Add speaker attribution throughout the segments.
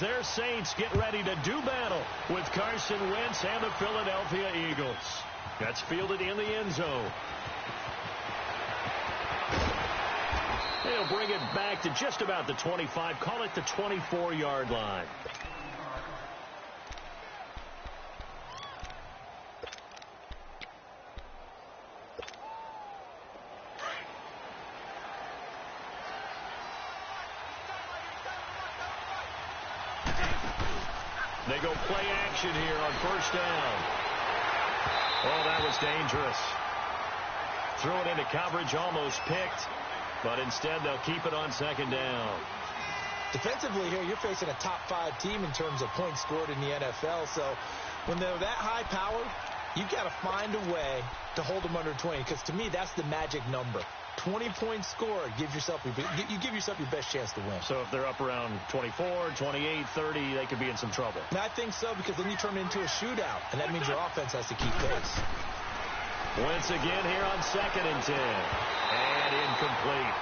Speaker 1: their Saints get ready to do battle with Carson Wentz and the Philadelphia Eagles. That's fielded in the end zone. They'll bring it back to just about the 25. Call it the 24-yard line. They go play action here on first down. Oh, that was dangerous. Threw it into coverage, almost picked, but instead they'll keep it on second down.
Speaker 2: Defensively here, you're facing a top 5 team in terms of points scored in the NFL, so when they're that high powered, you've got to find a way to hold them under 20, because to me, that's the magic number. 20 points scored, you give yourself your best chance to win.
Speaker 1: So if they're up around 24, 28, 30, they could be in some trouble.
Speaker 2: And I think so, because then you turn it into a shootout, and that means your offense has to keep pace.
Speaker 1: Once again here on 2nd and 10. And incomplete.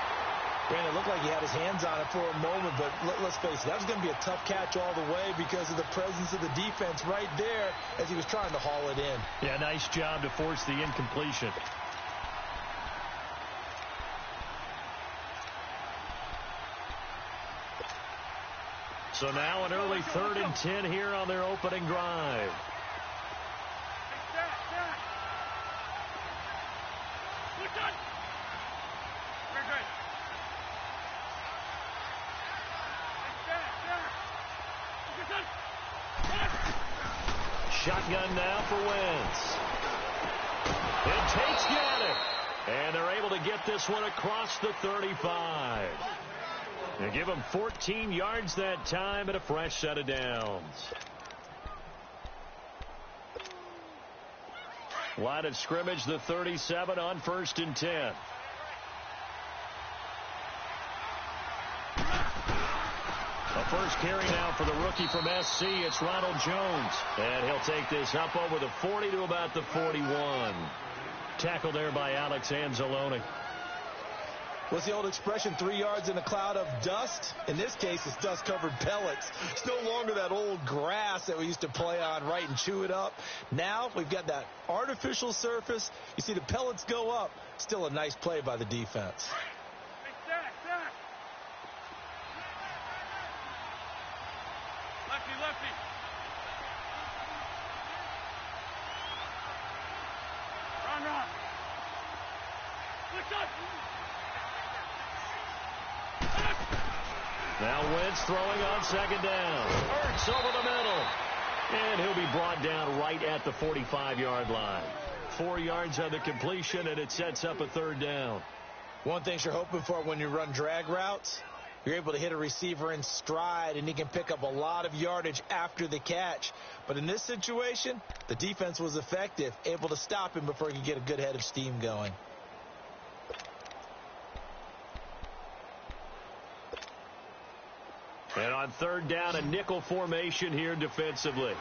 Speaker 2: Brandon, it looked like he had his hands on it for a moment, but let's face it, that was going to be a tough catch all the way because of the presence of the defense right there as he was trying to haul it in.
Speaker 1: Yeah, nice job to force the incompletion. So now an early 3rd and 10 here on their opening drive. Shotgun now for Wentz. It takes Gannon. And they're able to get this one across the 35. They give him 14 yards that time and a fresh set of downs. Line of scrimmage, the 37 on 1st and 10. A first carry now for the rookie from SC. It's Ronald Jones. And he'll take this up over the 40 to about the 41. Tackled there by Alex Anzalone.
Speaker 2: What's the old expression, 3 yards in a cloud of dust? In this case, it's dust-covered pellets. It's no longer that old grass that we used to play on, right, and chew it up. Now we've got that artificial surface. You see the pellets go up. Still a nice play by the defense.
Speaker 3: Lefty. Run. Switch up.
Speaker 1: Now Wentz throwing on 2nd down. Ertz over the middle. And he'll be brought down right at the 45-yard line. 4 yards on the completion, and it sets up a 3rd down.
Speaker 2: One thing you're hoping for when you run drag routes, you're able to hit a receiver in stride, and he can pick up a lot of yardage after the catch. But in this situation, the defense was effective, able to stop him before he could get a good head of steam going.
Speaker 1: And on 3rd down, a nickel formation here defensively.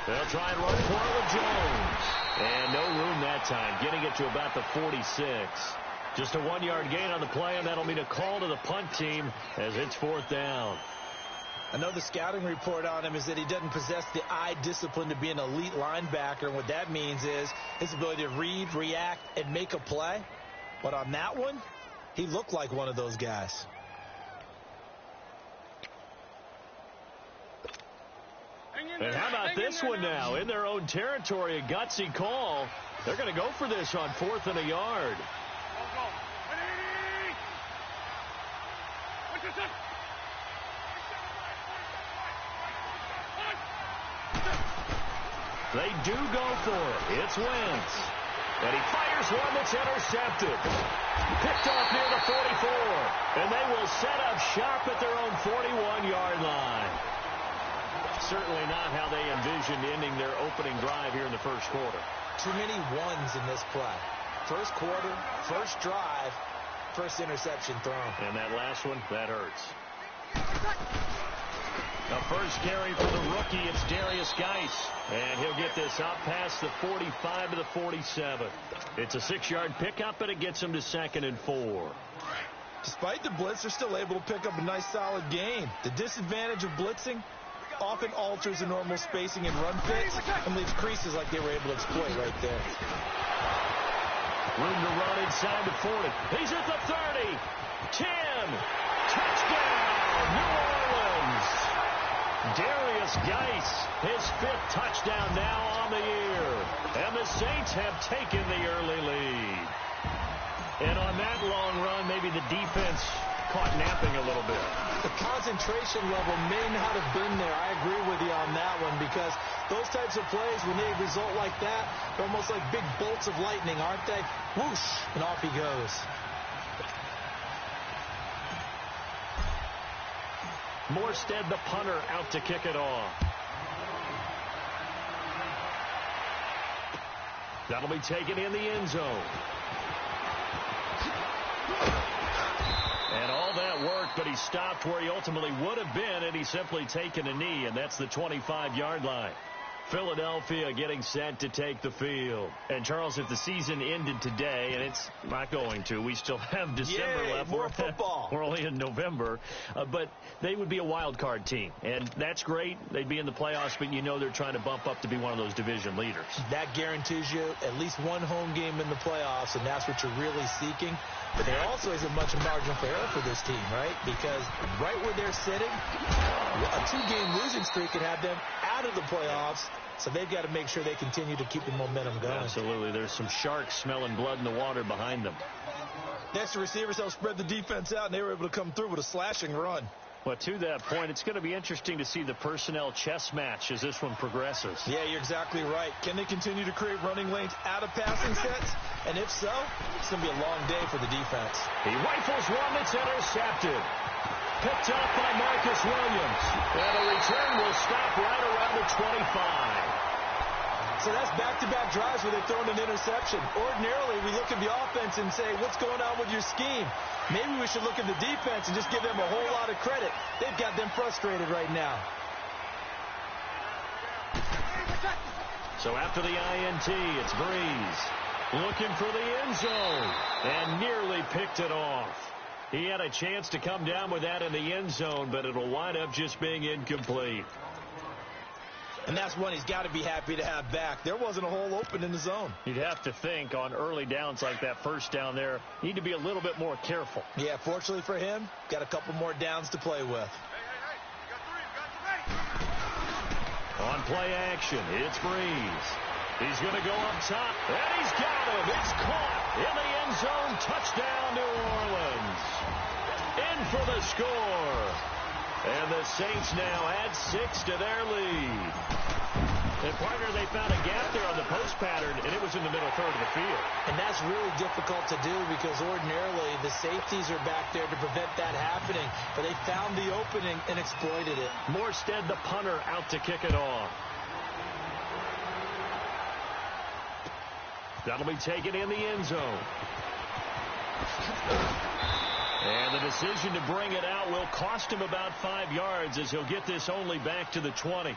Speaker 1: They'll try and run for it with Jones. And no room that time, getting it to about the 46. Just a 1-yard gain on the play, and that'll mean a call to the punt team as it's 4th down.
Speaker 2: I know the scouting report on him is that he doesn't possess the eye discipline to be an elite linebacker. And what that means is his ability to read, react, and make a play. But on that one, he looked like one of those guys.
Speaker 1: And how about this one now? In their own territory, a gutsy call. They're going to go for this on 4th and a yard. They do go for it. It's Wentz. And he fires one that's intercepted. Picked off near the 44. And they will set up shop at their own 41-yard line. Certainly not how they envisioned ending their opening drive here in the first quarter.
Speaker 2: Too many ones in this play. First quarter, first drive, first interception thrown.
Speaker 1: And that last one, that hurts. A first carry for the rookie. It's Darius Geis. And he'll get this up past the 45 to the 47. It's a 6-yard pickup, and it gets him to 2nd and 4.
Speaker 2: Despite the blitz, they're still able to pick up a nice, solid gain. The disadvantage of blitzing often alters the normal spacing and run fits and leaves creases like they were able to exploit right there.
Speaker 1: Room to run inside the 40. He's at the 30. 10. Touchdown, New Orleans. Darius Geis, his 5th touchdown now on the year. And the Saints have taken the early lead. And on that long run, maybe the defense caught napping a little bit.
Speaker 2: The concentration level may not have been there. I agree with you on that one, because those types of plays, when they result like that, they're almost like big bolts of lightning, aren't they? Whoosh, and off he goes.
Speaker 1: Morstead, the punter, out to kick it off. That'll be taken in the end zone. And all that worked, but he stopped where he ultimately would have been, and he's simply taken a knee, and that's the 25-yard line. Philadelphia getting set to take the field. And, Charles, if the season ended today, and it's not going to, we still have December left.
Speaker 2: More football.
Speaker 1: We're only in November. But they would be a wild card team, and that's great. They'd be in the playoffs, but you know they're trying to bump up to be one of those division leaders.
Speaker 2: That guarantees you at least one home game in the playoffs, and that's what you're really seeking. But there also isn't much margin for error for this team, right? Because right where they're sitting, a 2-game losing streak could have them out of the playoffs. So they've got to make sure they continue to keep the momentum going.
Speaker 1: Absolutely. There's some sharks smelling blood in the water behind them.
Speaker 2: Next, the receivers helped spread the defense out, and they were able to come through with a slashing run.
Speaker 1: Well, to that point, it's going to be interesting to see the personnel chess match as this one progresses.
Speaker 2: Yeah, you're exactly right. Can they continue to create running lanes out of passing sets? And if so, it's going to be a long day for the defense.
Speaker 1: He rifles one that's intercepted. Picked up by Marcus Williams. And the return will stop right around the 25.
Speaker 2: So that's back-to-back drives where they've thrown an interception. Ordinarily, we look at the offense and say, what's going on with your scheme? Maybe we should look at the defense and just give them a whole lot of credit. They've got them frustrated right now.
Speaker 1: So after the INT, it's Breeze looking for the end zone and nearly picked it off. He had a chance to come down with that in the end zone, but it'll wind up just being incomplete.
Speaker 2: And that's one he's got to be happy to have back. There wasn't a hole open in the zone.
Speaker 1: You'd have to think on early downs like that first down there, need to be a little bit more careful.
Speaker 2: Yeah, fortunately for him, got a couple more downs to play with.
Speaker 1: On play action, it's Breeze. He's going to go up top, and he's got him. It's caught in the end zone. Touchdown, New Orleans. In for the score. And the Saints now add 6 to their lead. And, partner, they found a gap there on the post pattern, and it was in the middle third of the field.
Speaker 2: And that's really difficult to do because ordinarily the safeties are back there to prevent that happening. But they found the opening and exploited it.
Speaker 1: Morstead, the punter, out to kick it off. That'll be taken in the end zone. And the decision to bring it out will cost him about 5 yards as he'll get this only back to the 20.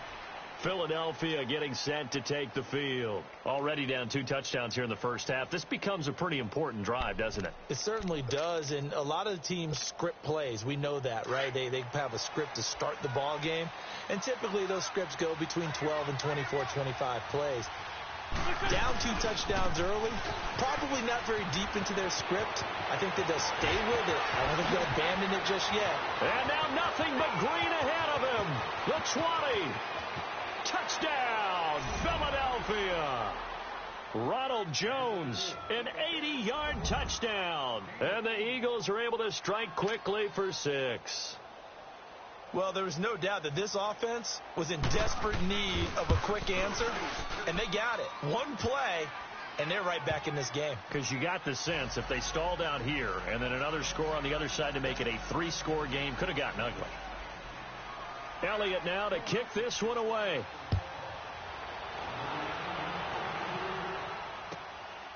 Speaker 1: Philadelphia getting set to take the field. Already down 2 touchdowns here in the first half. This becomes a pretty important drive, doesn't it?
Speaker 2: It certainly does, and a lot of the teams script plays. We know that, right? They have a script to start the ball game, and typically those scripts go between 12 and 24, 25 plays. Down 2 touchdowns early, probably not very deep into their script. I think that they'll stay with it. I don't think they'll abandon it just yet.
Speaker 1: And now nothing but green ahead of him. The 20. Touchdown, Philadelphia. Ronald Jones, an 80-yard touchdown. And the Eagles are able to strike quickly for 6.
Speaker 2: Well, there was no doubt that this offense was in desperate need of a quick answer, and they got it. One play, and they're right back in this game.
Speaker 1: Because you got the sense if they stalled out here and then another score on the other side to make it a 3-score game, could have gotten ugly. Elliott now to kick this one away.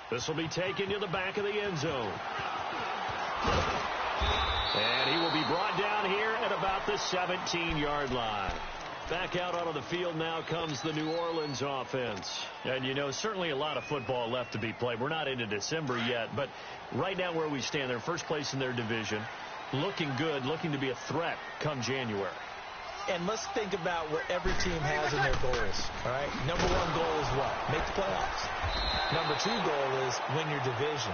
Speaker 1: This will be taken to the back of the end zone. And he will be brought down here at about the 17-yard line. Back out onto the field now comes the New Orleans offense. And, you know, certainly a lot of football left to be played. We're not into December yet, but right now where we stand, they're first place in their division, looking good, looking to be a threat come January.
Speaker 2: And let's think about what every team has in their goals, all right? Number one goal is what? Make the playoffs. Number two goal is win your division.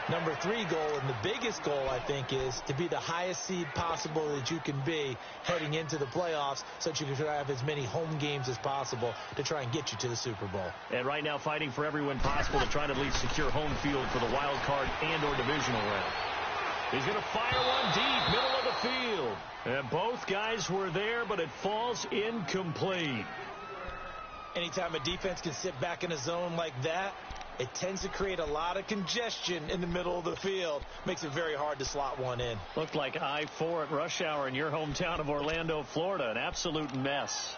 Speaker 2: Number three goal, and the biggest goal, I think, is to be the highest seed possible that you can be heading into the playoffs so that you can have as many home games as possible to try and get you to the Super Bowl.
Speaker 1: And right now fighting for every win possible to try to at least secure home field for the wild card and or divisional round. He's going to fire one deep, middle of the field. And both guys were there, but it falls incomplete.
Speaker 2: Anytime a defense can sit back in a zone like that, it tends to create a lot of congestion in the middle of the field. Makes it very hard to slot one in.
Speaker 1: Looked like I-4 at rush hour in your hometown of Orlando, Florida. An absolute mess.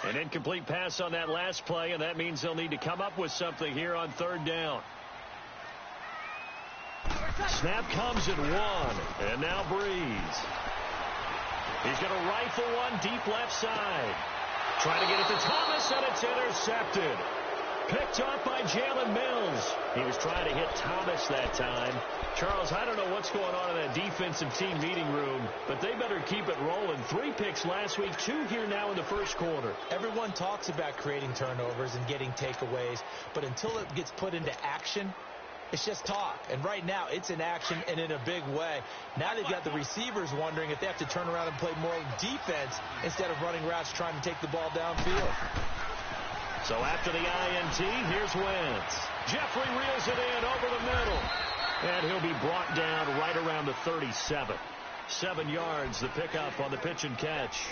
Speaker 1: An incomplete pass on that last play, and that means they'll need to come up with something here on third down. Snap comes at one, and now Breeze. He's going to rifle one deep left side. Trying to get it to Thomas, and it's intercepted. Picked off by Jalen Mills. He was trying to hit Thomas that time. Charles, I don't know what's going on in that defensive team meeting room, but they better keep it rolling. 3 picks last week, 2 here now in the first quarter.
Speaker 2: Everyone talks about creating turnovers and getting takeaways, but until it gets put into action, it's just talk. And right now, it's in action and in a big way. Now they've got the receivers wondering if they have to turn around and play more defense instead of running routes trying to take the ball downfield.
Speaker 1: So after the INT, here's Wentz. Jeffrey reels it in over the middle. And he'll be brought down right around the 37. 7 yards, the pickup on the pitch and catch.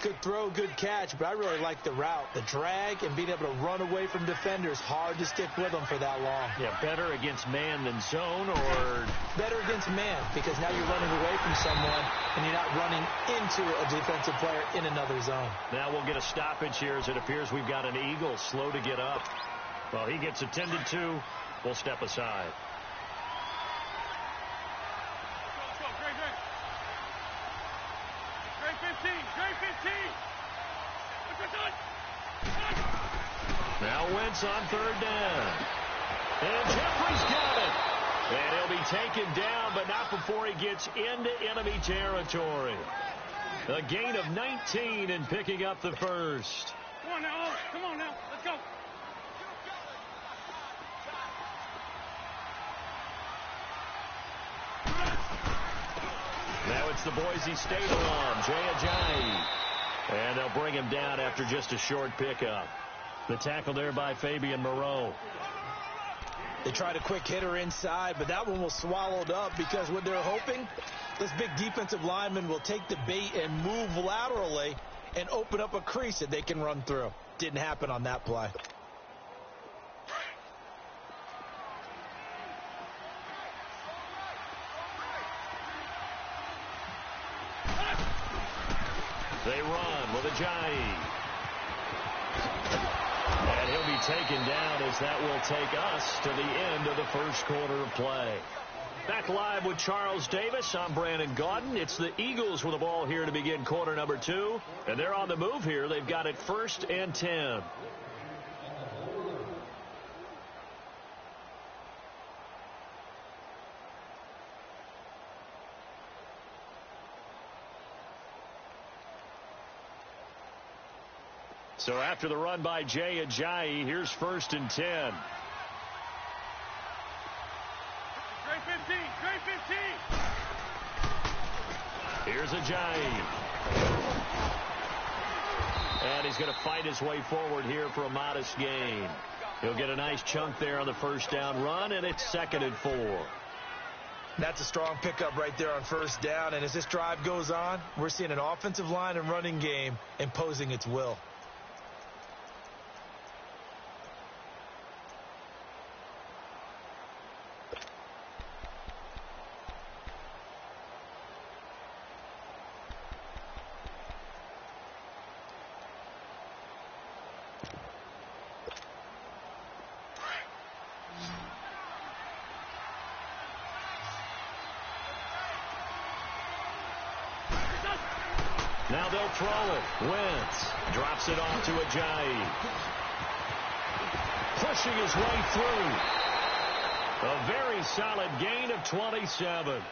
Speaker 2: Good throw, good catch, but I really like the route. The drag and being able to run away from defenders, hard to stick with them for that long.
Speaker 1: Yeah, better against man than zone, or?
Speaker 2: Better against man, because now you're running away from someone and you're not running into a defensive player in another zone.
Speaker 1: Now we'll get a stoppage here as it appears we've got an Eagle slow to get up. Well, he gets attended to. We'll step aside. Now Wentz on third down. And Jeffrey's got it. And he'll be taken down, but not before he gets into enemy territory. A gain of 19 and picking up the first.
Speaker 3: Come on now. Come on now. Let's go.
Speaker 1: Now it's the Boise State alum, Jay Ajayi. And they'll bring him down after just a short pickup. The tackle there by Fabian Moreau.
Speaker 2: They tried a quick hitter inside, but that one was swallowed up because what they're hoping, this big defensive lineman will take the bait and move laterally and open up a crease that they can run through. Didn't happen on that play.
Speaker 1: They run with Ajayi. And he'll be taken down as that will take us to the end of the first quarter of play. Back live with Charles Davis. I'm Brandon Gaudin. It's the Eagles with the ball here to begin quarter number 2. And they're on the move here. They've got it 1st and 10. So after the run by Jay Ajayi, here's 1st and 10.
Speaker 3: Great 15. Great 15.
Speaker 1: Here's Ajayi. And he's going to fight his way forward here for a modest gain. He'll get a nice chunk there on the first down run, and it's 2nd and 4.
Speaker 2: That's a strong pickup right there on first down. And as this drive goes on, we're seeing an offensive line and running game imposing its will.
Speaker 1: Now they'll throw it. Wentz drops it off to Ajayi. Pushing his way through. A very solid gain of 27.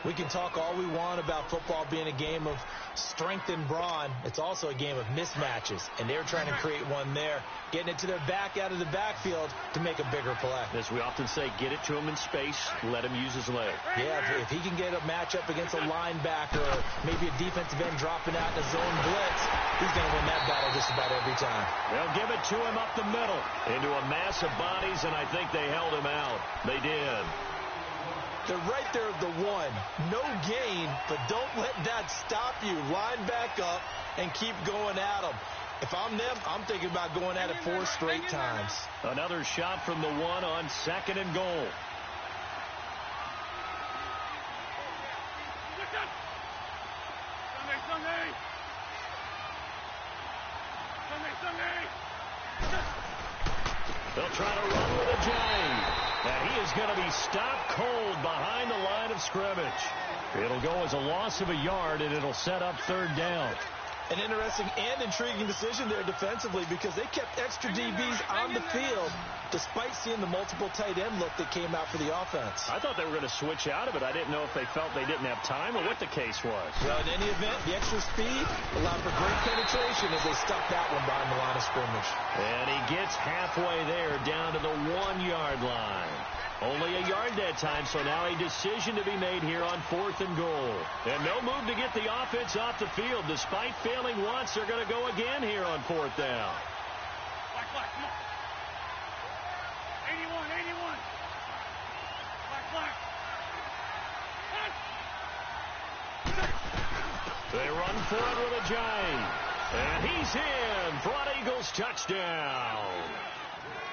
Speaker 2: We can talk all we want about football being a game of strength and brawn. It's also a game of mismatches, and they're trying to create one there, getting it to their back out of the backfield to make a bigger play.
Speaker 1: As we often say, get it to him in space, let him use his leg.
Speaker 2: Yeah, if he can get a matchup against a linebacker or maybe a defensive end dropping out in a zone blitz, he's going to win that battle just about every time.
Speaker 1: They'll give it to him up the middle into a mass of bodies, and I think they held him out. They did.
Speaker 2: They're right there at the one. No gain, but don't let that stop you. Line back up and keep going at them. If I'm them, I'm thinking about going at it 4 straight times.
Speaker 1: Another shot from the one on 2nd and goal. They'll try to run with Ajayi. And he is going to be stopped cold behind the line of scrimmage. It'll go as a loss of a yard, and it'll set up 3rd down.
Speaker 2: An interesting and intriguing decision there defensively because they kept extra DBs on the field despite seeing the multiple tight end look that came out for the offense.
Speaker 1: I thought they were going to switch out of it. I didn't know if they felt they didn't have time or what the case was.
Speaker 2: Well, in any event, the extra speed allowed for great penetration as they stuck that one behind the line of scrimmage.
Speaker 1: And he gets halfway there down to the 1-yard line. Only a yard that time, so now a decision to be made here on 4th and goal. And no move to get the offense off the field. Despite failing once, they're going to go again here on 4th down.
Speaker 3: Black, come on. 81. Black.
Speaker 1: They run for it with Ajayi. And he's in for an Eagles touchdown.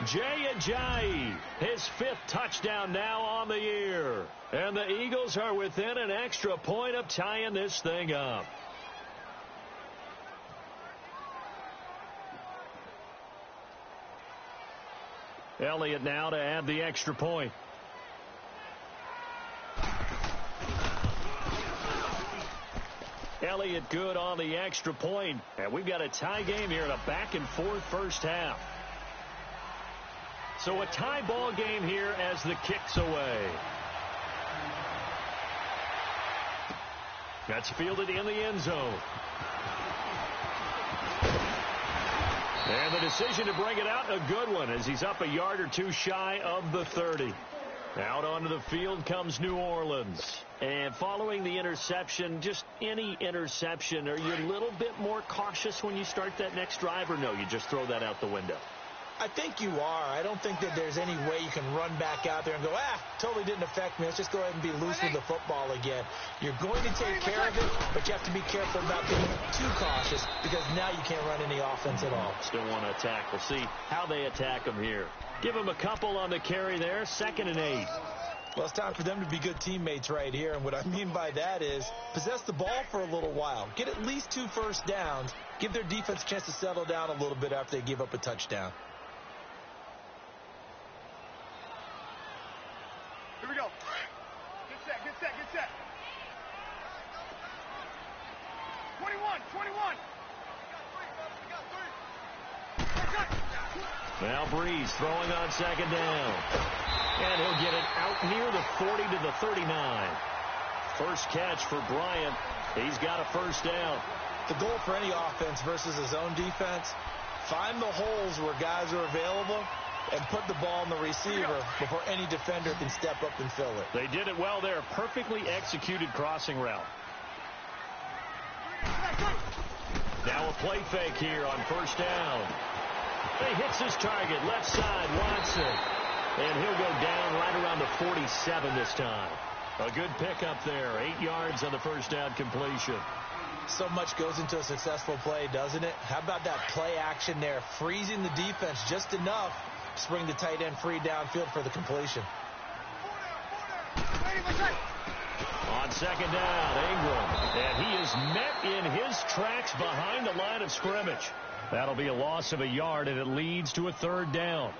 Speaker 1: Jay Ajayi, his 5th touchdown now on the year. And the Eagles are within an extra point of tying this thing up. Elliott now to add the extra point. Elliott good on the extra point. And we've got a tie game here in a back-and-forth first half. So a tie ball game here as the kick's away. That's fielded in the end zone. And the decision to bring it out, a good one, as he's up a yard or 2 shy of the 30. Out onto the field comes New Orleans. And following the interception, just any interception, are you a little bit more cautious when you start that next drive, or no, you just throw that out the window?
Speaker 2: I think you are. I don't think that there's any way you can run back out there and go, totally didn't affect me. Let's just go ahead and be loose with the football again. You're going to take care of it, but you have to be careful about being too cautious because now you can't run any offense at all.
Speaker 1: Still want to attack. We'll see how they attack them here. Give them a couple on the carry there, 2nd and 8.
Speaker 2: Well, it's time for them to be good teammates right here, and what I mean by that is possess the ball for a little while. Get at least 2 first downs. Give their defense a chance to settle down a little bit after they give up a touchdown.
Speaker 3: Here we go. Get set. 21.
Speaker 1: Now Breeze throwing on 2nd down. And he'll get it out near the 40 to the 39. First catch for Bryant. He's got a first down.
Speaker 2: The goal for any offense versus a zone defense, find the holes where guys are available and put the ball in the receiver before any defender can step up and fill it.
Speaker 1: They did it well there. Perfectly executed crossing route. Now a play fake here on first down. He hits his target, left side, Watson. And he'll go down right around the 47 this time. A good pickup there, 8 yards on the first down completion.
Speaker 2: So much goes into a successful play, doesn't it? How about that play action there, freezing the defense just enough to bring the tight end free downfield for the completion.
Speaker 1: On 2nd down, Ingram. And he is met in his tracks behind the line of scrimmage. That'll be a loss of a yard, and it leads to a 3rd down.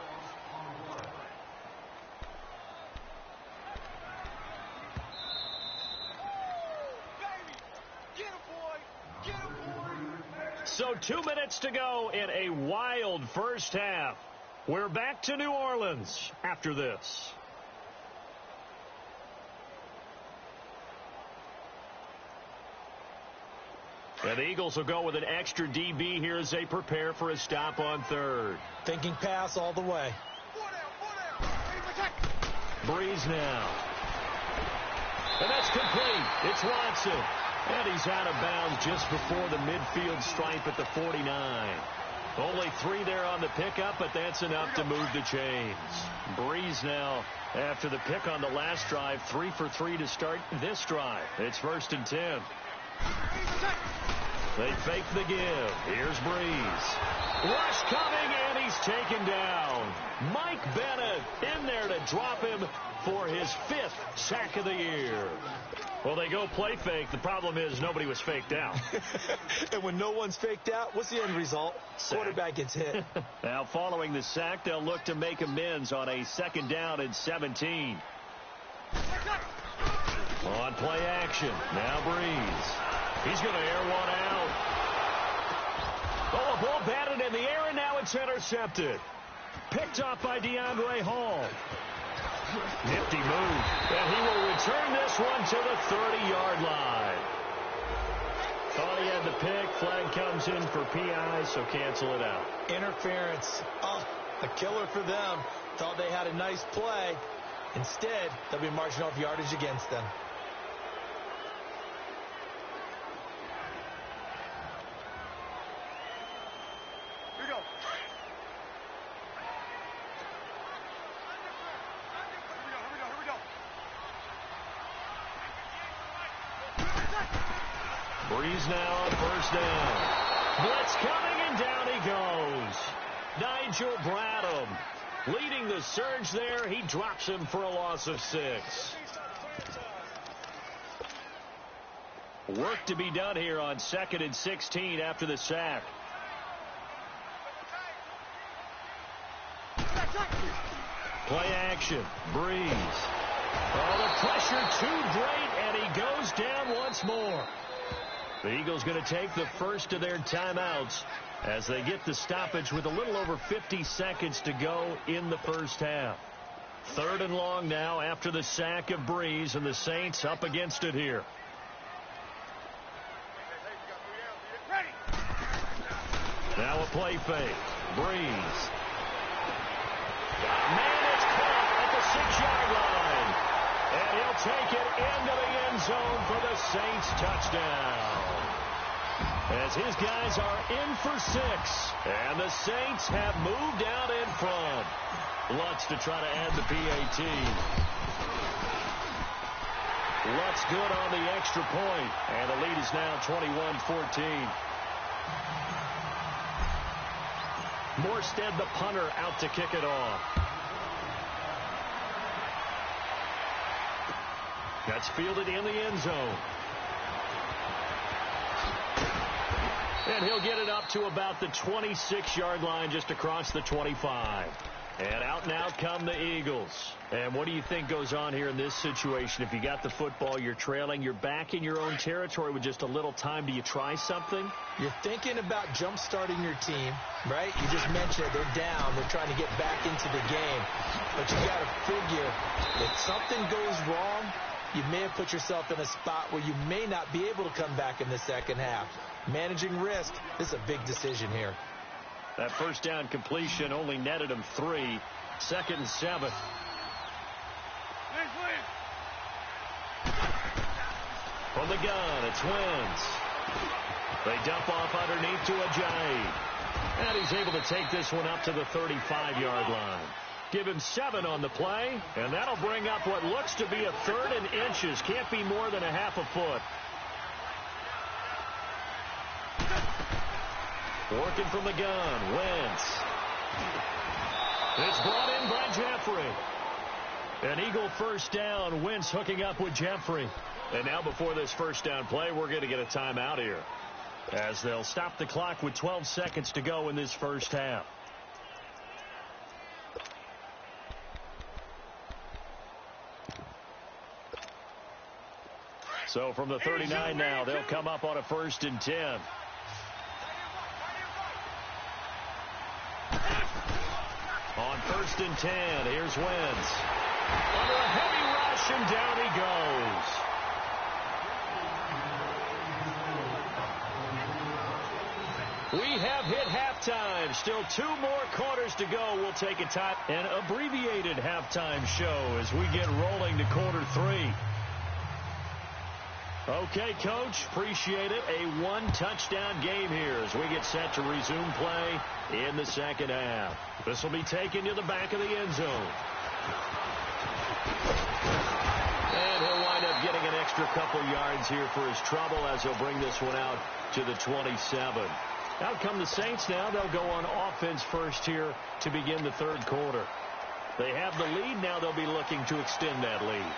Speaker 1: So 2 minutes to go in a wild first half. We're back to New Orleans after this. And the Eagles will go with an extra DB here as they prepare for a stop on third.
Speaker 2: Thinking pass all the way.
Speaker 1: Breeze now. And that's complete. It's Watson. And he's out of bounds just before the midfield stripe at the 49. Only 3 there on the pickup, but that's enough to move the chains. Breeze now, after the pick on the last drive, 3 for 3 to start this drive. It's 1st and 10. They fake the give. Here's Breeze. Rush coming, and he's taken down. Mike Bennett in there to drop him for his 5th sack of the year. Well, they go play fake. The problem is nobody was faked out.
Speaker 2: And when no one's faked out, what's the end result?
Speaker 1: Sack.
Speaker 2: Quarterback gets hit.
Speaker 1: Now, following the sack, they'll look to make amends on a 2nd down and 17. On play action. Now Breeze. He's going to air one out. Oh, a ball batted in the air, and now it's intercepted. Picked off by DeAndre Hall. Nifty move. And he will return this one to the 30-yard line. Thought he had the pick. Flag comes in for PI, so cancel it out.
Speaker 2: Interference. Oh, a killer for them. Thought they had a nice play. Instead, they'll be marching off yardage against them.
Speaker 1: Breeze now on 1st down. Blitz coming, and down he goes. Nigel Bradham leading the surge there. He drops him for a loss of 6. Work to be done here on 2nd and 16 after the sack. Play action. Breeze. Oh, the pressure too great, and he goes down once more. The Eagles going to take the first of their timeouts as they get the stoppage with a little over 50 seconds to go in the first half. 3rd and long now after the sack of Breeze, and the Saints up against it here. Now a play fake. Breeze. Man, it's caught at the 6-yard line. And he'll take it into the end zone for the Saints touchdown. As his guys are in for 6. And the Saints have moved out in front. Lutz to try to add the PAT. Lutz good on the extra point. And the lead is now 21-14. Morstead, the punter, out to kick it off. That's fielded in the end zone. And he'll get it up to about the 26-yard line, just across the 25. And out and out come the Eagles. And what do you think goes on here in this situation? If you got the football, you're trailing, you're back in your own territory with just a little time. Do you try something?
Speaker 2: You're thinking about jump-starting your team, right? You just mentioned it. They're down. They're trying to get back into the game. But you got to figure, if something goes wrong, you may have put yourself in a spot where you may not be able to come back in the second half. Managing risk, this is a big decision here.
Speaker 1: That first down completion only netted him 3. 2nd and 7. From the gun, it's Wentz. They dump off underneath to Ajayi. And he's able to take this one up to the 35-yard line. Give him 7 on the play, and that'll bring up what looks to be a 3rd and inches. Can't be more than a half a foot. Working from the gun, Wentz. It's brought in by Jeffrey. An Eagle first down, Wentz hooking up with Jeffrey. And now before this first down play, we're going to get a timeout here, as they'll stop the clock with 12 seconds to go in this first half. So from the 39 now, they'll come up on a 1st and 10. first and 10. Here's Wentz. Under a heavy rush, and down he goes. We have hit halftime. Still 2 more quarters to go. We'll take a time. An abbreviated halftime show as we get rolling to quarter 3. Okay, Coach, appreciate it. A 1-touchdown game here as we get set to resume play in the second half. This will be taken to the back of the end zone. And he'll wind up getting an extra couple yards here for his trouble as he'll bring this one out to the 27. Out come the Saints now. They'll go on offense first here to begin the third quarter. They have the lead. Now they'll be looking to extend that lead.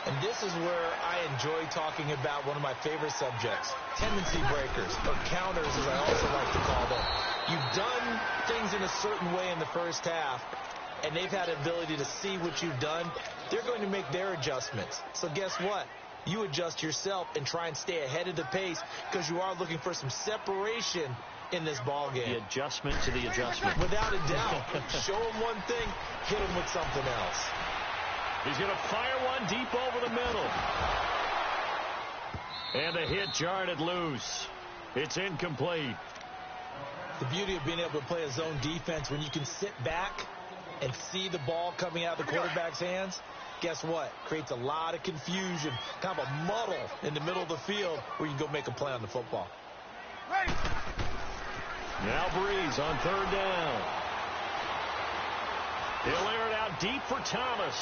Speaker 2: And this is where I enjoy talking about one of my favorite subjects, tendency breakers, or counters as I also like to call them. You've done things in a certain way in the first half, and they've had the ability to see what you've done. They're going to make their adjustments. So guess what? You adjust yourself and try and stay ahead of the pace because you are looking for some separation in this ball game.
Speaker 1: The adjustment to the adjustment.
Speaker 2: Without a doubt. Show them one thing, hit them with something else.
Speaker 1: He's going to fire one deep over the middle. And the hit jarred it loose. It's incomplete.
Speaker 2: The beauty of being able to play a zone defense when you can sit back and see the ball coming out of the quarterback's hands, guess what? Creates a lot of confusion, kind of a muddle in the middle of the field where you can go make a play on the football.
Speaker 1: Now Breeze on third down. He'll air it out deep for Thomas.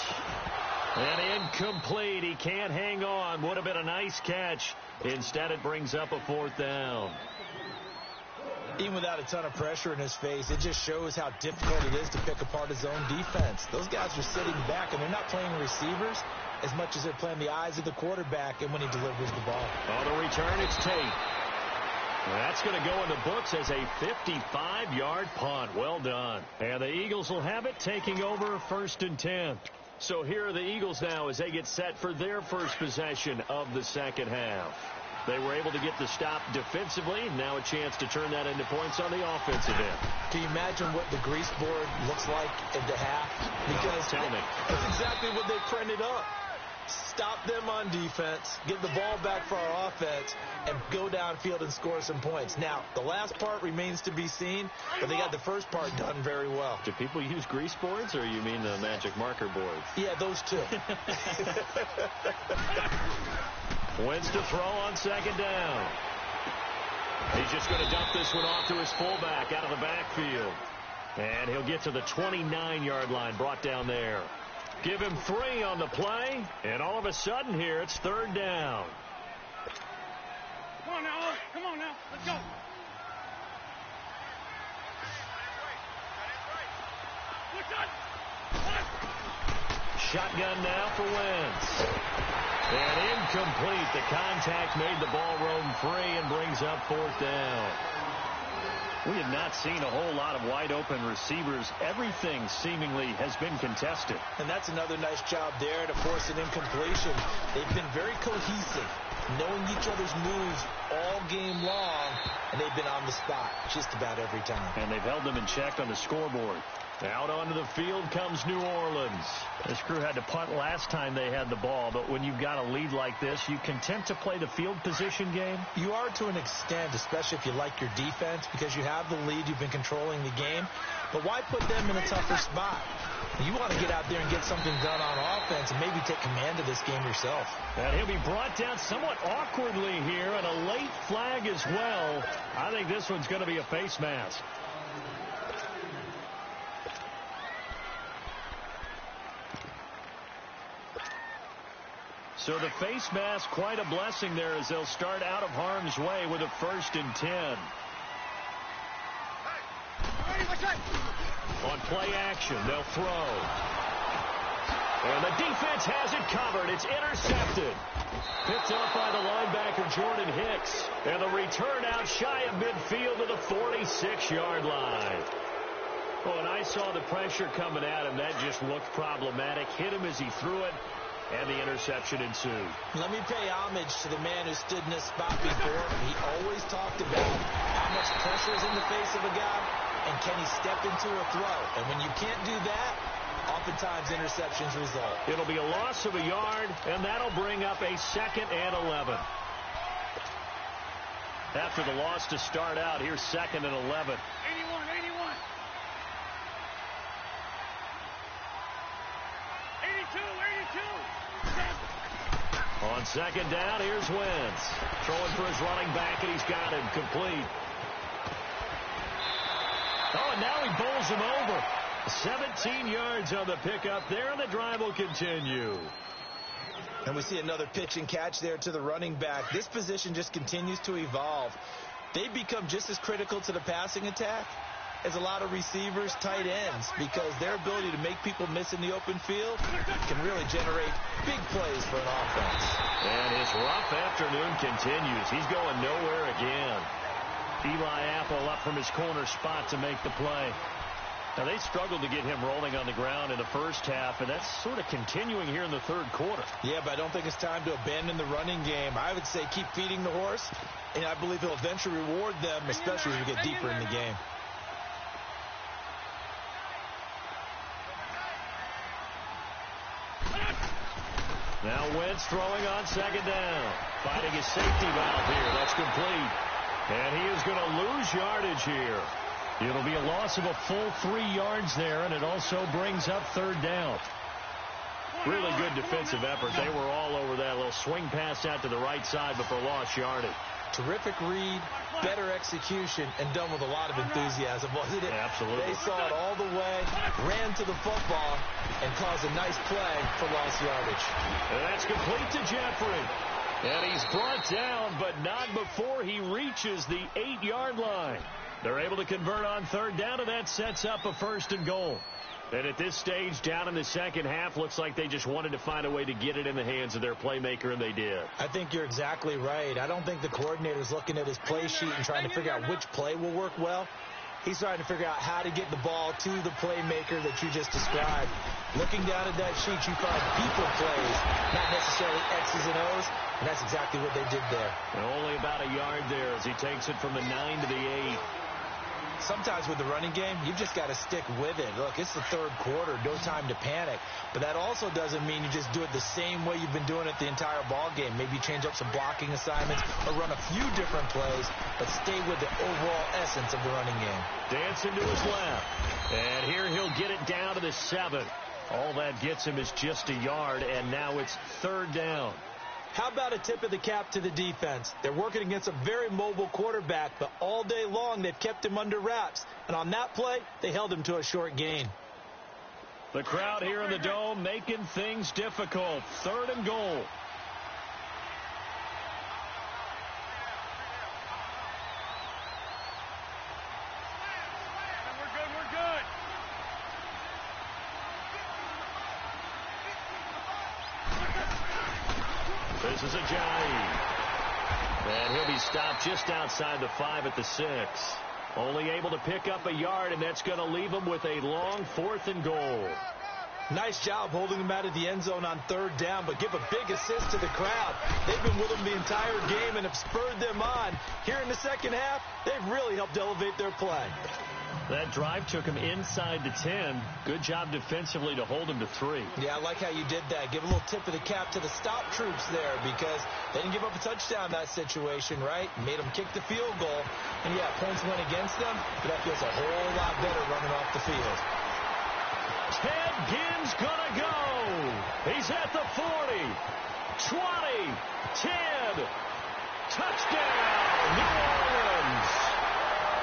Speaker 1: And incomplete. He can't hang on. Would have been a nice catch. Instead, it brings up a fourth down.
Speaker 2: Even without a ton of pressure in his face, it just shows how difficult it is to pick apart his own defense. Those guys are sitting back, and they're not playing receivers as much as they're playing the eyes of the quarterback and when he delivers the ball.
Speaker 1: On the return, it's Tate. That's going to go in the books as a 55-yard punt. Well done. And the Eagles will have it, taking over first and 10. So here are the Eagles now as they get set for their first possession of the second half. They were able to get the stop defensively. Now a chance to turn that into points on the offensive end.
Speaker 2: Can you imagine what the grease board looks like at the half? Because
Speaker 1: tell me.
Speaker 2: That's exactly what they printed up. Stop them on defense, get the ball back for our offense, and go downfield and score some points. Now, the last part remains to be seen, but they got the first part done very well.
Speaker 1: Do people use grease boards, or you mean the magic marker boards?
Speaker 2: Yeah, those two.
Speaker 1: Wentz to throw on second down. He's just going to dump this one off to his fullback out of the backfield. And he'll get to the 29-yard line, brought down there. Give him 3 on the play, and all of a sudden here, it's third down.
Speaker 3: Come on now, come on now, let's go.
Speaker 1: Shotgun now for Wentz. And incomplete. The contact made the ball roam free and brings up fourth down. We have not seen a whole lot of wide-open receivers. Everything seemingly has been contested.
Speaker 2: And that's another nice job there to force an incompletion. They've been very cohesive, knowing each other's moves all game long, and they've been on the spot just about every time.
Speaker 1: And they've held them in check on the scoreboard. Out onto the field comes New Orleans. This crew had to punt last time they had the ball, but when you've got a lead like this, you content to play the field position game?
Speaker 2: You are to an extent, especially if you like your defense, because you have the lead, you've been controlling the game. But why put them in a tougher spot? You want to get out there and get something done on offense and maybe take command of this game yourself.
Speaker 1: And he'll be brought down somewhat awkwardly here, and a late flag as well. I think this one's going to be a face mask. So the face mask, quite a blessing there as they'll start out of harm's way with a first and 10. On play action, they'll throw. And the defense has it covered. It's intercepted. Picked up by the linebacker, Jordan Hicks. And the return out shy of midfield to the 46-yard line. Oh, and I saw the pressure coming at him. That just looked problematic. Hit him as he threw it. And the interception ensued.
Speaker 2: Let me pay homage to the man who stood in this spot before. He always talked about how much pressure is in the face of a guy, and can he step into a throw. And when you can't do that, oftentimes interceptions result.
Speaker 1: It'll be a loss of a yard, and that'll bring up a 2nd and 11. After the loss to start out, here's 2nd and 11.
Speaker 3: 81, 81. 82, 82.
Speaker 1: On 2nd down, here's Wentz. Throwing for his running back, and he's got him complete. Oh, and now he bowls him over. 17 yards on the pickup there, and the drive will continue.
Speaker 2: And we see another pitch and catch there to the running back. This position just continues to evolve. They become just as critical to the passing attack as a lot of receivers, tight ends, because their ability to make people miss in the open field can really generate big plays for an offense.
Speaker 1: And his rough afternoon continues. He's going nowhere again. Eli Apple up from his corner spot to make the play. Now, they struggled to get him rolling on the ground in the first half, and that's sort of continuing here in the third quarter.
Speaker 2: Yeah, but I don't think it's time to abandon the running game. I would say keep feeding the horse, and I believe he'll eventually reward them, especially as we get deeper in the game.
Speaker 1: Now Wentz throwing on 2nd down. Finding his safety valve here. That's complete. And he is going to lose yardage here. It'll be a loss of a full 3 yards there, and it also brings up 3rd down. Really good defensive effort. They were all over that little swing pass out to the right side before lost yardage.
Speaker 2: Terrific read, better execution, and done with a lot of enthusiasm, wasn't it?
Speaker 1: Absolutely.
Speaker 2: They saw it all the way, ran to the football, and caused a nice play for lost yardage.
Speaker 1: And that's complete to Jeffrey. And he's brought down, but not before he reaches the 8-yard line. They're able to convert on 3rd down, and that sets up a 1st and goal. And at this stage, down in the second half, looks like they just wanted to find a way to get it in the hands of their playmaker, and they did.
Speaker 2: I think you're exactly right. I don't think the coordinator's looking at his play sheet and trying to figure out which play will work well. He's trying to figure out how to get the ball to the playmaker that you just described. Looking down at that sheet, you find people plays, not necessarily X's and O's, and that's exactly what they did there.
Speaker 1: And only about a yard there as he takes it from the 9 to the 8.
Speaker 2: Sometimes with the running game, you've just got to stick with it. Look, it's the third quarter, no time to panic. But that also doesn't mean you just do it the same way you've been doing it the entire ball game. Maybe change up some blocking assignments or run a few different plays, but stay with the overall essence of the running game.
Speaker 1: Dancing to his left. And here he'll get it down to the 7. All that gets him is just a yard, and now it's 3rd down.
Speaker 2: How about a tip of the cap to the defense? They're working against a very mobile quarterback, but all day long they've kept him under wraps. And on that play, they held him to a short gain.
Speaker 1: The crowd here in the Dome making things difficult. 3rd and goal.
Speaker 3: We're good.
Speaker 1: This is Ajayi. And he'll be stopped just outside the 5 at the 6. Only able to pick up a yard, and that's going to leave him with a long 4th and goal.
Speaker 2: Nice job holding him out of the end zone on 3rd down, but give a big assist to the crowd. They've been with him the entire game and have spurred them on. Here in the second half, they've really helped elevate their play.
Speaker 1: That drive took him inside the 10. Good job defensively to hold him to 3.
Speaker 2: Yeah, I like how you did that. Give a little tip of the cap to the stop troops there because they didn't give up a touchdown in that situation, right? Made them kick the field goal. And, yeah, points went against them, but that feels a whole lot better running off the field.
Speaker 1: Ted Ginn's gonna go. He's at the 40, 20, 10. Touchdown, New Orleans.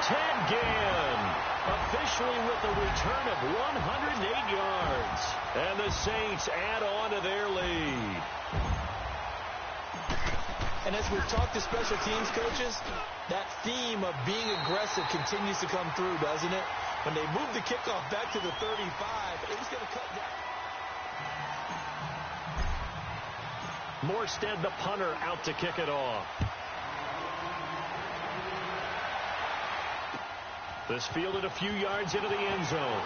Speaker 1: Ted Ginn officially with a return of 108 yards. And the Saints add on to their lead.
Speaker 2: And as we've talked to special teams coaches, that theme of being aggressive continues to come through, doesn't it? When they moved the kickoff back to the 35, it was going to cut down.
Speaker 1: Morstead, the punter, out to kick it off. This fielded a few yards into the end zone.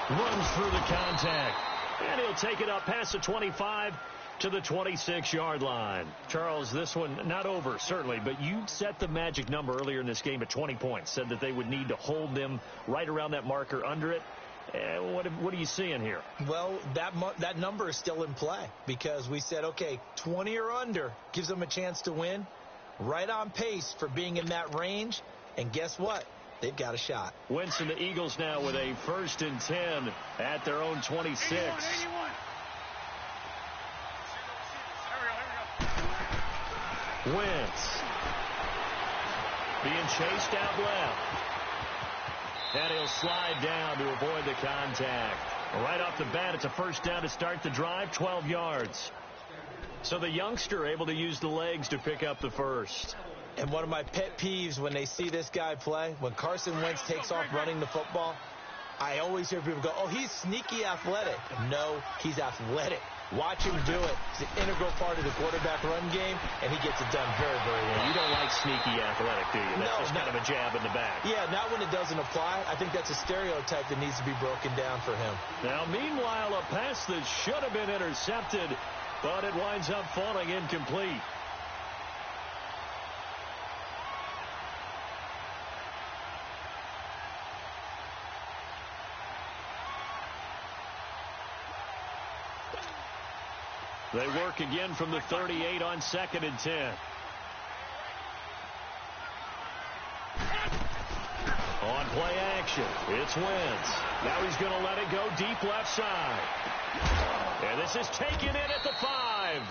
Speaker 1: Runs through the contact. And he'll take it up past the 25 to the 26-yard line. Charles, this one not over, certainly, but you set the magic number earlier in this game at 20 points. Said that they would need to hold them right around that marker under it. What are you seeing here?
Speaker 2: Well, that number is still in play because we said, okay, 20 or under gives them a chance to win. Right on pace for being in that range. And guess what? They've got a shot.
Speaker 1: Wentz and the Eagles now with a 1st and 10 at their own 26.
Speaker 3: 81. Here we go.
Speaker 1: Wentz being chased out left. And he'll slide down to avoid the contact. Right off the bat, it's a 1st down to start the drive, 12 yards. So the youngster able to use the legs to pick up the 1st.
Speaker 2: And one of my pet peeves when they see this guy play, when Carson Wentz takes off running the football, I always hear people go, oh, he's sneaky athletic. No, he's athletic. Watch him do it. It's an integral part of the quarterback run game, and he gets it done very, very well.
Speaker 1: You don't like sneaky athletic, do you? That's just kind of a jab in the back.
Speaker 2: Yeah, not when it doesn't apply. I think that's a stereotype that needs to be broken down for him.
Speaker 1: Now, meanwhile, a pass that should have been intercepted, but it winds up falling incomplete. They work again from the 38 on 2nd and 10. On play action, it's Wentz. Now he's going to let it go deep left side. And this is taken in at the 5.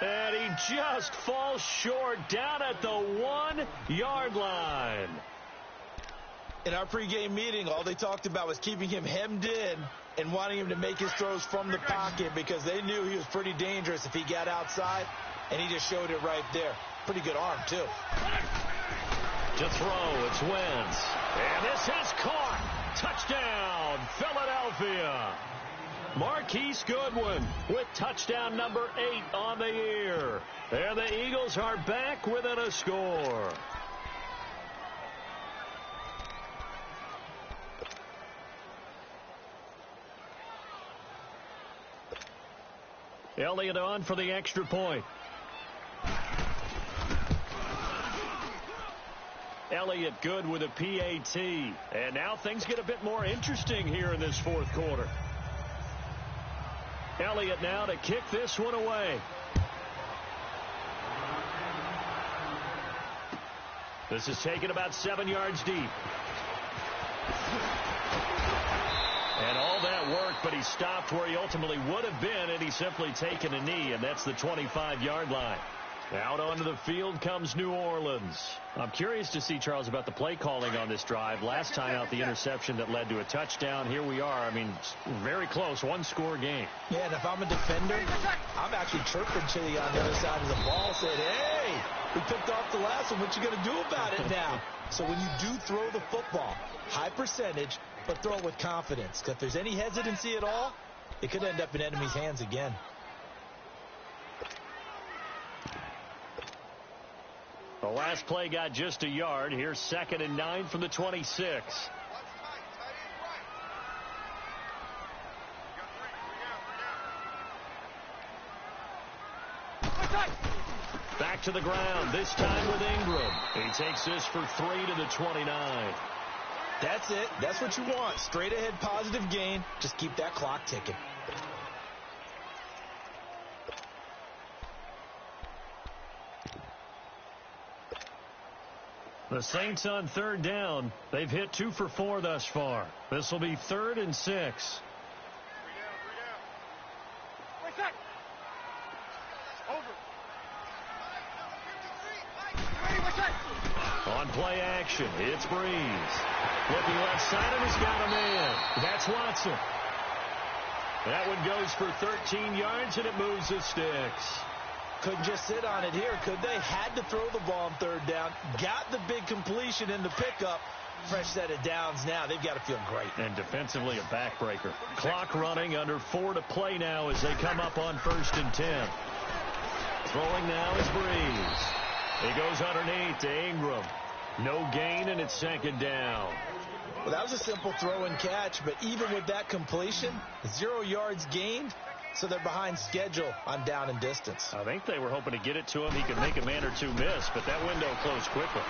Speaker 1: And he just falls short down at the 1-yard line.
Speaker 2: In our pregame meeting, all they talked about was keeping him hemmed in and wanting him to make his throws from the pocket because they knew he was pretty dangerous if he got outside, and he just showed it right there. Pretty good arm, too.
Speaker 1: To throw, it's Wentz. And this is caught. Touchdown, Philadelphia. Marquise Goodwin with touchdown number 8 on the year. And the Eagles are back within a score. Elliott on for the extra point. Elliott good with a PAT. And now things get a bit more interesting here in this 4th quarter. Elliott now to kick this one away. This is taken about 7 yards deep. And all that work, but he stopped where he ultimately would have been, and he's simply taken a knee, and that's the 25-yard line. Out onto the field comes New Orleans. I'm curious to see, Charles, about the play calling on this drive. Last time out, the interception that led to a touchdown. Here we are. I mean, very close, 1-score game.
Speaker 2: Yeah, and if I'm a defender, I'm actually chirping Chili on the other side of the ball, saying, hey, we picked off the last one. What you going to do about it now? So when you do throw the football, high percentage, but throw it with confidence. Because if there's any hesitancy at all, it could end up in enemy's hands again.
Speaker 1: The last play got just a yard. Here's 2nd and 9 from the 26. Back to the ground, this time with Ingram. He takes this for 3 to the 29.
Speaker 2: That's it. That's what you want. Straight ahead positive gain. Just keep that clock ticking.
Speaker 1: The Saints on 3rd down. They've hit 2 for 4 thus far. This will be 3rd and 6. On play action, it's Breeze. Looking left side, and he's got a man. That's Watson. That one goes for 13 yards, and it moves the sticks.
Speaker 2: Couldn't just sit on it here, could they? Had to throw the ball on 3rd down. Got the big completion in the pickup. Fresh set of downs now. They've got to feel great.
Speaker 1: And defensively, a backbreaker. Clock running, under 4 to play now as they come up on 1st and 10. Throwing now is Breeze. He goes underneath to Ingram. No gain, and it's 2nd down.
Speaker 2: Well, that was a simple throw and catch, but even with that completion, 0 yards gained, so they're behind schedule on down and distance.
Speaker 1: I think they were hoping to get it to him. He could make a man or two miss, but that window closed quickly.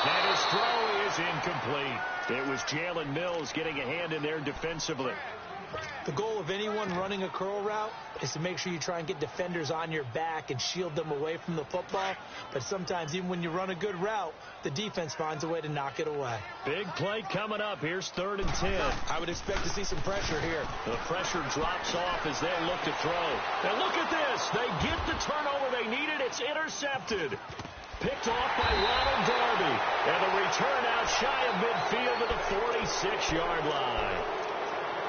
Speaker 1: That is His throw is incomplete. It was Jalen Mills getting a hand in there defensively.
Speaker 2: The goal of anyone running a curl route is to make sure you try and get defenders on your back and shield them away from the football. But sometimes, even when you run a good route, the defense finds a way to knock it away.
Speaker 1: Big play coming up. Here's 3rd and 10.
Speaker 2: I would expect to see some pressure here.
Speaker 1: The pressure drops off as they look to throw. And look at this. They get the turnover they needed. It's intercepted. Picked off by Ronald Darby. And the return out shy of midfield to the 46-yard line.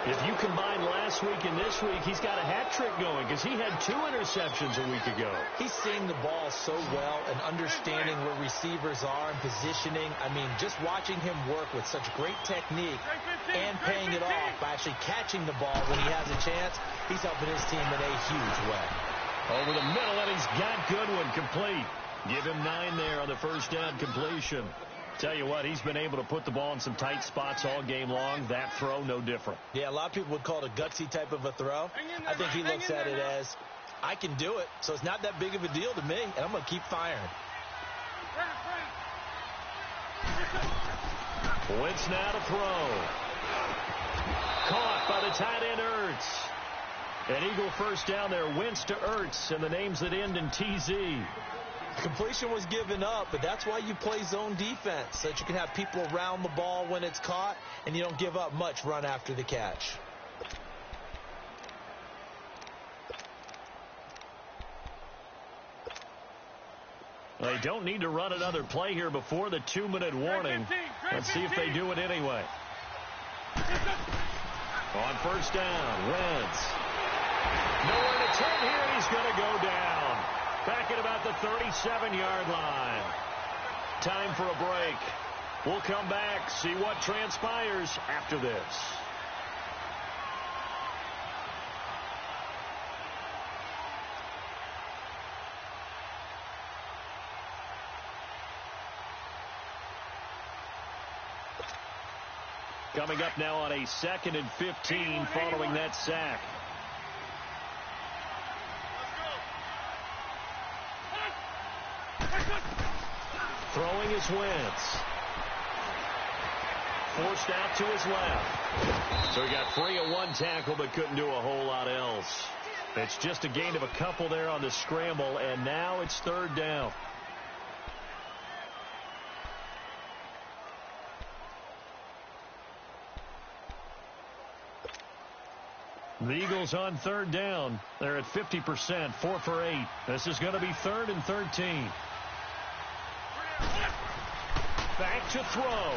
Speaker 1: If you combine last week and this week, he's got a hat trick going because he had 2 interceptions a week ago.
Speaker 2: He's seeing the ball so well and understanding where receivers are and positioning. I mean, just watching him work with such great technique and paying it off by actually catching the ball when he has a chance, he's helping his team in a huge way.
Speaker 1: Over the middle, and he's got Goodwin complete. Give him 9 there on the first down completion. Tell you what, he's been able to put the ball in some tight spots all game long. That throw, no different.
Speaker 2: Yeah, a lot of people would call it a gutsy type of a throw. I think he looks at it as, I can do it, so it's not that big of a deal to me, and I'm going to keep firing.
Speaker 1: Wentz now to throw. Caught by the tight end Ertz. An Eagle first down there. Wentz to Ertz, and the names that end in TZ.
Speaker 2: Completion was given up, but that's why you play zone defense, so that you can have people around the ball when it's caught, and you don't give up much run after the catch.
Speaker 1: They don't need to run another play here before the 2-minute warning. Let's see if they do it anyway. On first down, Wentz. Nowhere to turn here, and he's going to go down. Back at about the 37-yard line. Time for a break. We'll come back, see what transpires after this. Coming up now on a 2nd and 15 following that sack. Throwing is Wentz. Forced out to his left. So he got free of 1 tackle but couldn't do a whole lot else. It's just a gain of a couple there on the scramble, and now it's 3rd down. The Eagles on 3rd down. They're at 50%, 4 for 8. This is going to be 3rd and 13. Back to throw.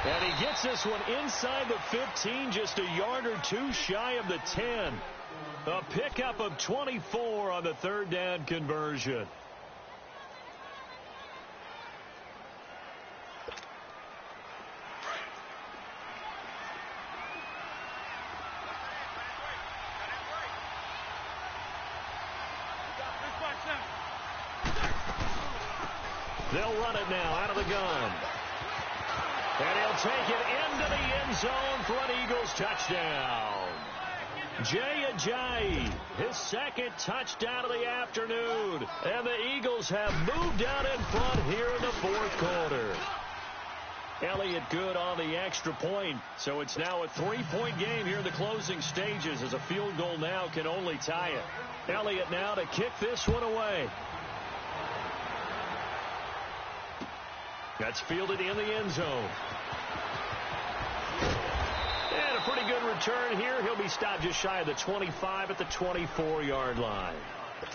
Speaker 1: And he gets this one inside the 15, just a yard or 2 shy of the 10. A pickup of 24 on the 3rd down conversion. They'll run it now out of the gun. And he'll take it into the end zone for an Eagles touchdown. Jay Ajayi, his 2nd touchdown of the afternoon. And the Eagles have moved out in front here in the 4th quarter. Elliott good on the extra point. So it's now a 3-point game here in the closing stages, as a field goal now can only tie it. Elliott now to kick this one away. That's fielded in the end zone. And a pretty good return here. He'll be stopped just shy of the 25 at the 24-yard line.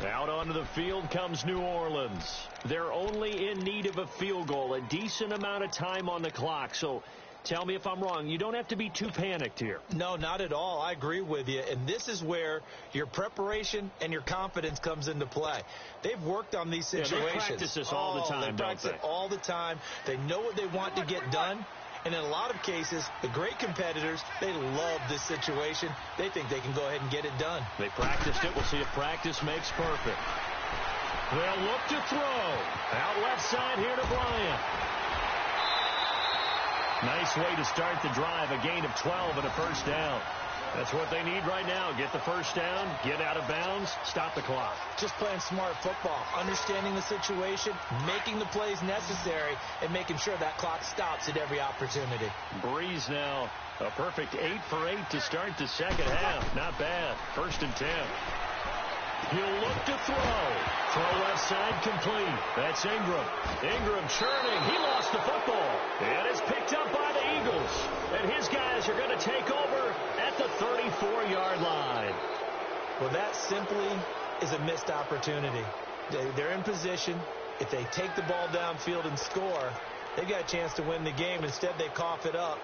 Speaker 1: Out onto the field comes New Orleans. They're only in need of a field goal, a decent amount of time on the clock. So tell me if I'm wrong. You don't have to be too panicked here.
Speaker 2: No, not at all. I agree with you. And this is where your preparation and your confidence comes into play. They've worked on these situations.
Speaker 1: Yeah, they practice this all the time,
Speaker 2: they practice it all the time. They know what they want to get done. And in a lot of cases, the great competitors, they love this situation. They think they can go ahead and get it done.
Speaker 1: They practiced it. We'll see if practice makes perfect. They'll look to throw. Out left side here to Bryant. Nice way to start the drive. A gain of 12 and a first down. That's what they need right now. Get the first down, get out of bounds, stop the clock.
Speaker 2: Just playing smart football, understanding the situation, making the plays necessary, and making sure that clock stops at every opportunity.
Speaker 1: Breeze now, a perfect 8 for 8 to start the second half. Not bad. 1st and 10. He'll look to throw. Throw left side complete. That's Ingram. Ingram churning. He lost the football. And it's picked up by the Eagles. And his guys are going to take over at the 34-yard line.
Speaker 2: Well, that simply is a missed opportunity. They're in position. If they take the ball downfield and score, they've got a chance to win the game. Instead, they cough it up.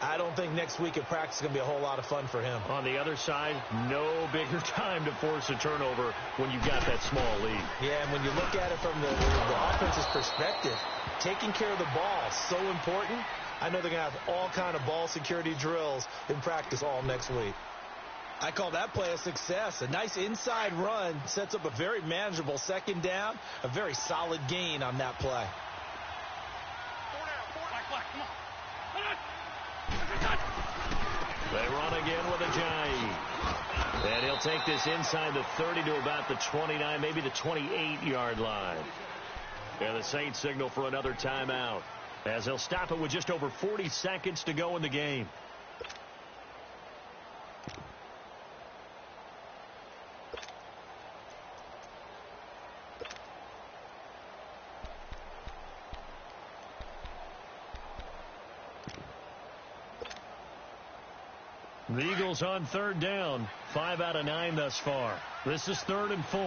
Speaker 2: I don't think next week at practice is going to be a whole lot of fun for him.
Speaker 1: On the other side, no bigger time to force a turnover when you've got that small lead.
Speaker 2: Yeah, and when you look at it from the offense's perspective, taking care of the ball is so important. I know they're going to have all kind of ball security drills in practice all next week. I call that play a success. A nice inside run sets up a very manageable second down, a very solid gain on that play.
Speaker 1: They run again with Ajayi. And he'll take this inside the 30 to about the 29, maybe the 28-yard line. And the Saints signal for another timeout, as they'll stop it with just over 40 seconds to go in the game. The Eagles on 3rd down. 5 out of 9 thus far. This is 3rd and 4.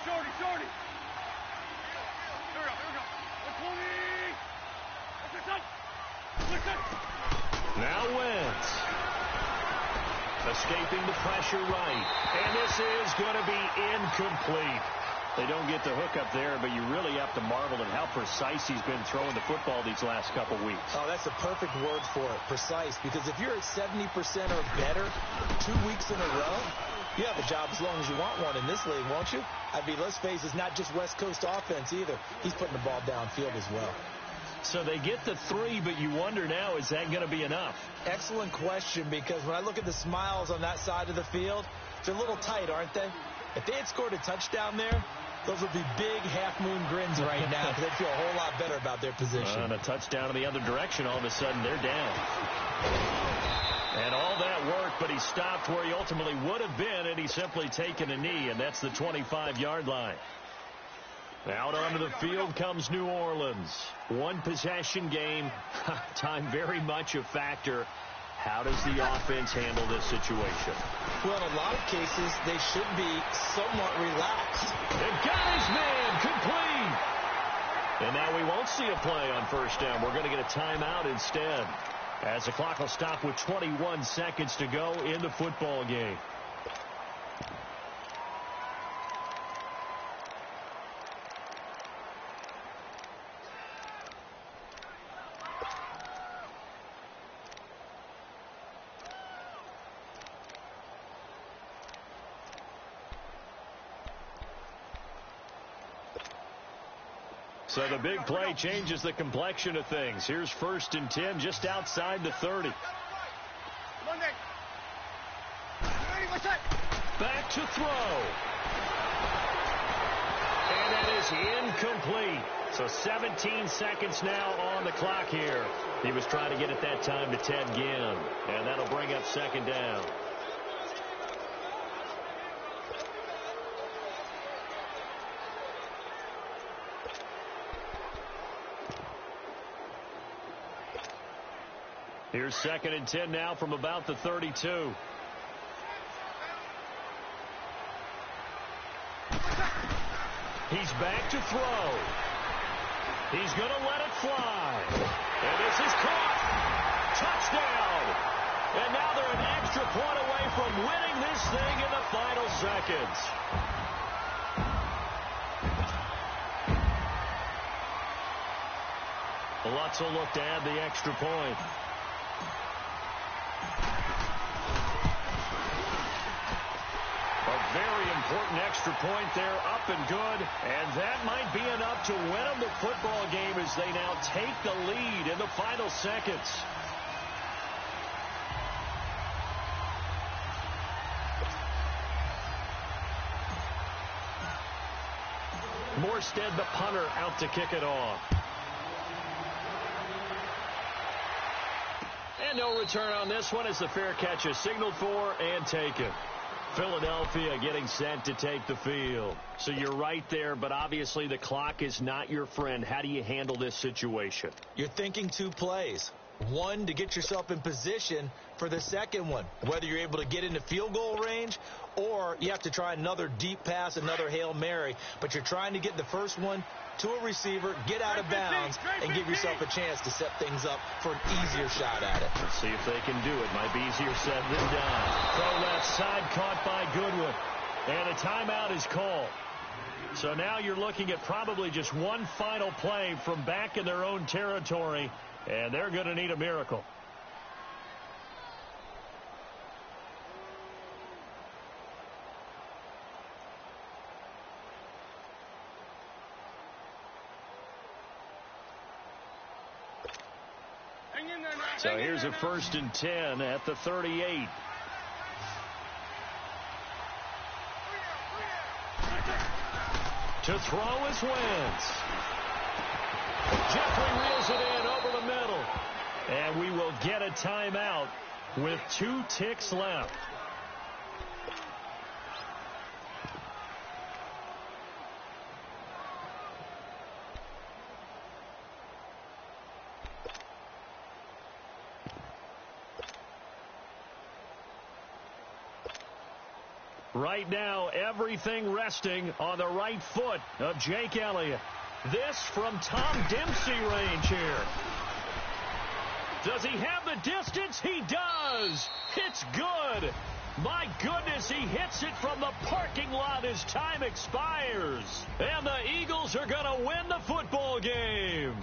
Speaker 3: Shorty.
Speaker 1: Now Wentz. Escaping the pressure right. And this is going to be incomplete. They don't get the hook up there, but you really have to marvel at how precise he's been throwing the football these last couple weeks.
Speaker 2: Oh, that's the perfect word for it, precise, because if you're at 70% or better 2 weeks in a row, you have a job as long as you want one in this league, won't you? I mean, let's face it, it's not just West Coast offense either. He's putting the ball downfield as well.
Speaker 1: So they get the 3, but you wonder now, is that going to be enough?
Speaker 2: Excellent question, because when I look at the smiles on that side of the field, they're a little tight, aren't they? If they had scored a touchdown there, those would be big half-moon grins right now, because they'd feel a whole lot better about their position.
Speaker 1: And a touchdown in the other direction, all of a sudden they're down. And all that worked, but he stopped where he ultimately would have been, and he's simply taken a knee, and that's the 25-yard line. Out onto the field comes New Orleans. One possession game. Time very much a factor. How does the offense handle this situation?
Speaker 2: Well, in a lot of cases, they should be somewhat relaxed.
Speaker 1: They've got his man complete. And now we won't see a play on 1st down. We're going to get a timeout instead, as the clock will stop with 21 seconds to go in the football game. So the big play changes the complexion of things. Here's 1st and 10 just outside the 30. Back to throw. And that is incomplete. So 17 seconds now on the clock here. He was trying to get it that time to Ted Ginn. And that'll bring up 2nd down. Here's 2nd and 10 now from about the 32. He's back to throw. He's going to let it fly. And this is caught. Touchdown. And now they're an extra point away from winning this thing in the final seconds. Lutz will look to add the extra point. A very important extra point there, up and good. And that might be enough to win them the football game as they now take the lead in the final seconds. Morstead, the punter, out to kick it off. And no return on this one as the fair catch is signaled for and taken. Philadelphia getting set to take the field. So you're right there, but obviously the clock is not your friend. How do you handle this situation?
Speaker 2: You're thinking two plays. One, to get yourself in position for the second one, whether you're able to get into field goal range or you have to try another deep pass, another Hail Mary. But you're trying to get the first one to a receiver, get out of bounds, and give yourself a chance to set things up for an easier shot at it.
Speaker 1: Let's see if they can do it. Might be easier said than done. Throw left side caught by Goodwin. And a timeout is called. So now you're looking at probably just one final play from back in their own territory, and they're going to need a miracle. So here's a 1st and 10 at the 38. To throw is Wentz. Jeffrey reels it in over the middle. And we will get a timeout with 2 ticks left. Right now, everything resting on the right foot of Jake Elliott. This from Tom Dempsey range here. Does he have the distance? He does. It's good. My goodness, he hits it from the parking lot as time expires. And the Eagles are going to win the football game.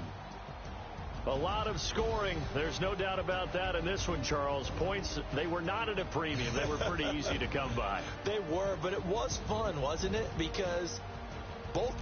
Speaker 1: A lot of scoring. There's no doubt about that in this one, Charles. Points, they were not at a premium. They were pretty easy to come by.
Speaker 2: They were, but it was fun, wasn't it? Because both